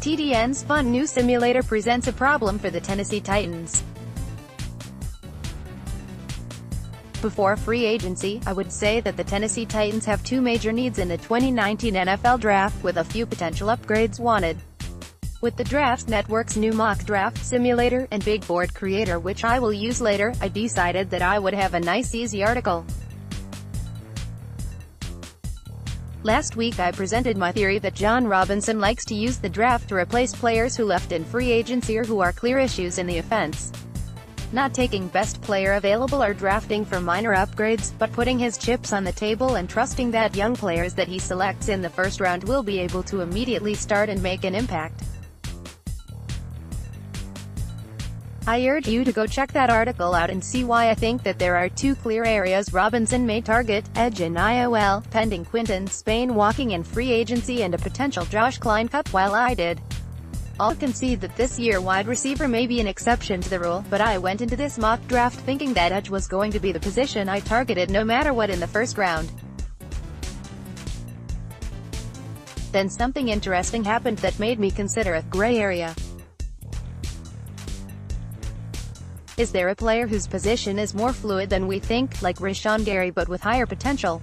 TDN's fun new simulator presents a problem for the Tennessee Titans. Before free agency, I would say that the Tennessee Titans have two major needs in the 2019 NFL Draft, with a few potential upgrades wanted. With the Draft Network's new mock draft simulator and big board creator, which I will use later, I decided that I would have a nice easy article. Last week I presented my theory that Jon Robinson likes to use the draft to replace players who left in free agency or who are clear issues in the offense. Not taking best player available or drafting for minor upgrades, but putting his chips on the table and trusting that young players that he selects in the first round will be able to immediately start and make an impact. I urge you to go check that article out and see why I think that there are two clear areas Robinson may target: edge and IOL, pending Quinton Spain walking in free agency and a potential Josh Klein cut. While I did all concede that this year wide receiver may be an exception to the rule, but I went into this mock draft thinking that edge was going to be the position I targeted no matter what in the first round. Then something interesting happened that made me consider a gray area. Is there a player whose position is more fluid than we think, like Rashawn Gary but with higher potential?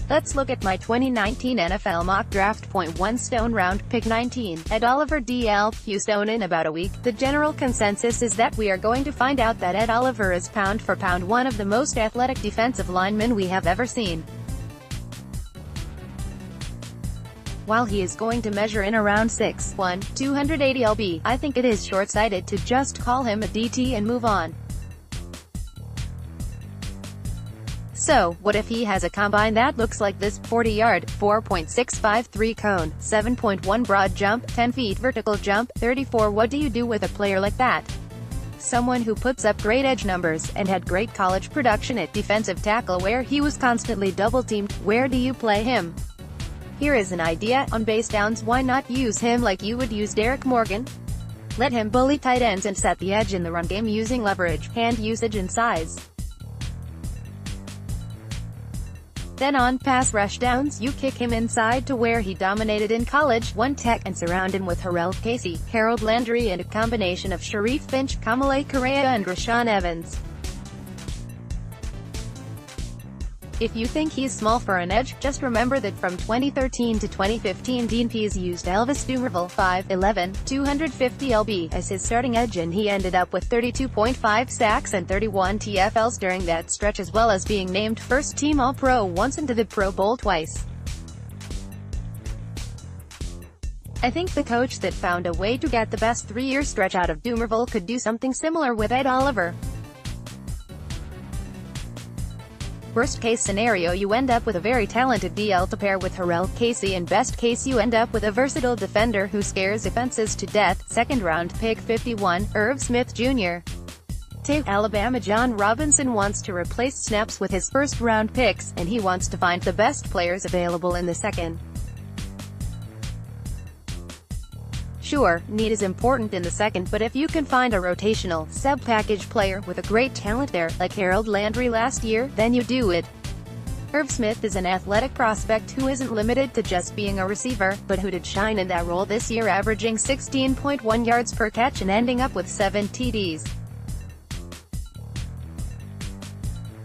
Let's look at my 2019 NFL mock draft. 1 Stone round, pick 19, Ed Oliver DL, Houston. In about a week, the general consensus is that we are going to find out that Ed Oliver is pound for pound one of the most athletic defensive linemen we have ever seen. While he is going to measure in around 6'1", 280 lb, I think it is short-sighted to just call him a DT and move on. So, what if he has a combine that looks like this: 40-yard, 4.653 cone, 7.1 broad jump, 10 feet vertical jump, 34? What do you do with a player like that? Someone who puts up great edge numbers, and had great college production at defensive tackle where he was constantly double-teamed. Where do you play him? Here is an idea: on base downs, why not use him like you would use Derek Morgan? Let him bully tight ends and set the edge in the run game using leverage, hand usage and size. Then on pass rush downs, you kick him inside to where he dominated in college, one tech, and surround him with Harrell Casey, Harold Landry, and a combination of Sharif Finch, Kamale Correa, and Rashaan Evans. If you think he's small for an edge, just remember that from 2013 to 2015 Dean Pease used Elvis Dumervil, 5'11", 250 lb, as his starting edge, and he ended up with 32.5 sacks and 31 TFLs during that stretch, as well as being named first-team All-Pro once and to the Pro Bowl twice. I think the coach that found a way to get the best 3-year stretch out of Dumervil could do something similar with Ed Oliver. Worst case scenario, you end up with a very talented DL to pair with Harrell Casey, and best case you end up with a versatile defender who scares offenses to death. 2nd round pick 51, Irv Smith Jr. Take Alabama. Jon Robinson wants to replace snaps with his first round picks, and he wants to find the best players available in the second. Sure, need is important in the second, but if you can find a rotational, sub-package player with a great talent there, like Harold Landry last year, then you do it. Irv Smith is an athletic prospect who isn't limited to just being a receiver, but who did shine in that role this year, averaging 16.1 yards per catch and ending up with 7 TDs.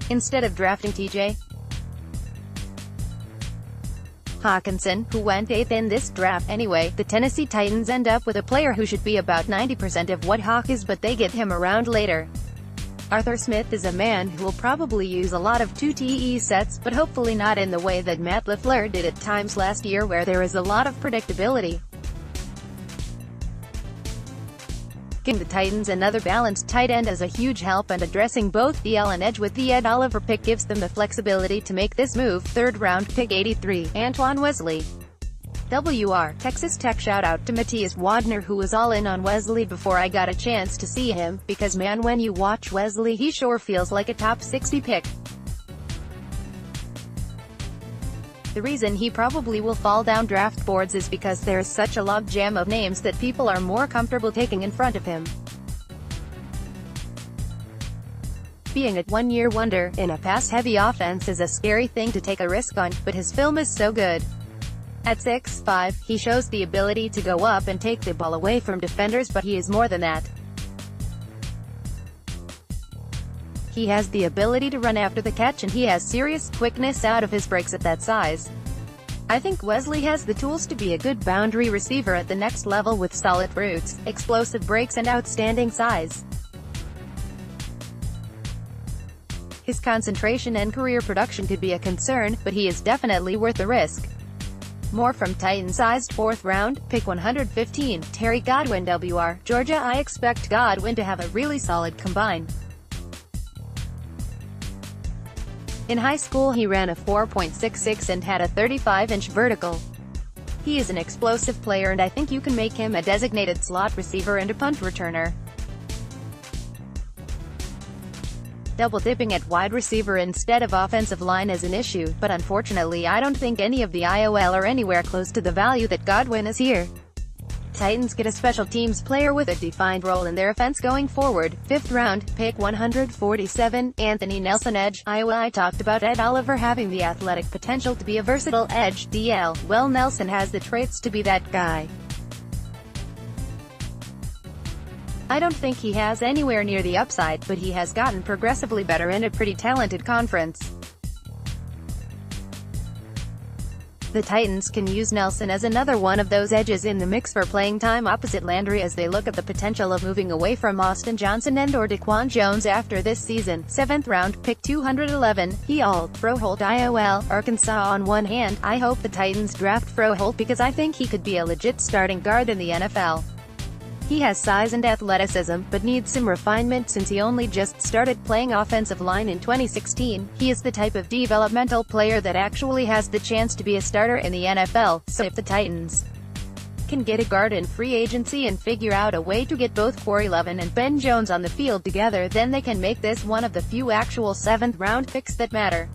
Instead of drafting T.J. Hawkinson, who went 8th in this draft anyway, the Tennessee Titans end up with a player who should be about 90% of what Hawk is, but they get him around later. Arthur Smith is a man who will probably use a lot of 2-TE sets, but hopefully not in the way that Matt LaFleur did at times last year, where there is a lot of predictability. Giving the Titans another balanced tight end is a huge help, and addressing both DL and edge with the Ed Oliver pick gives them the flexibility to make this move. 3rd round pick 83, Antoine Wesley, WR, Texas Tech. Shout out to Matthias Wadner, who was all in on Wesley before I got a chance to see him, because man, when you watch Wesley, he sure feels like a top 60 pick. The reason he probably will fall down draft boards is because there is such a logjam of names that people are more comfortable taking in front of him. Being a one-year wonder in a pass-heavy offense is a scary thing to take a risk on, but his film is so good. At 6'5", he shows the ability to go up and take the ball away from defenders, but he is more than that. He has the ability to run after the catch, and he has serious quickness out of his breaks at that size. I think Wesley has the tools to be a good boundary receiver at the next level with solid roots, explosive breaks and outstanding size. His concentration and career production could be a concern, but he is definitely worth the risk. More from Titan-sized 4th round, pick 115, Terry Godwin WR, Georgia. I expect Godwin to have a really solid combine. In high school he ran a 4.66 and had a 35-inch vertical. He is an explosive player, and I think you can make him a designated slot receiver and a punt returner. Double-dipping at wide receiver instead of offensive line is an issue, but unfortunately I don't think any of the IOL are anywhere close to the value that Godwin is here. Titans get a special teams player with a defined role in their offense going forward. 5th round, pick 147, Anthony Nelson edge. I talked about Ed Oliver having the athletic potential to be a versatile edge DL. Well, Nelson has the traits to be that guy. I don't think he has anywhere near the upside, but he has gotten progressively better in a pretty talented conference. The Titans can use Nelson as another one of those edges in the mix for playing time opposite Landry as they look at the potential of moving away from Austin Johnson and or Daquan Jones after this season. 7th round, pick 211, Froholt IOL, Arkansas. On one hand, I hope the Titans draft Froholt because I think he could be a legit starting guard in the NFL. He has size and athleticism, but needs some refinement since he only just started playing offensive line in 2016. He is the type of developmental player that actually has the chance to be a starter in the NFL, so if the Titans can get a guard in free agency and figure out a way to get both Corey Levin and Ben Jones on the field together, then they can make this one of the few actual 7th round picks that matter.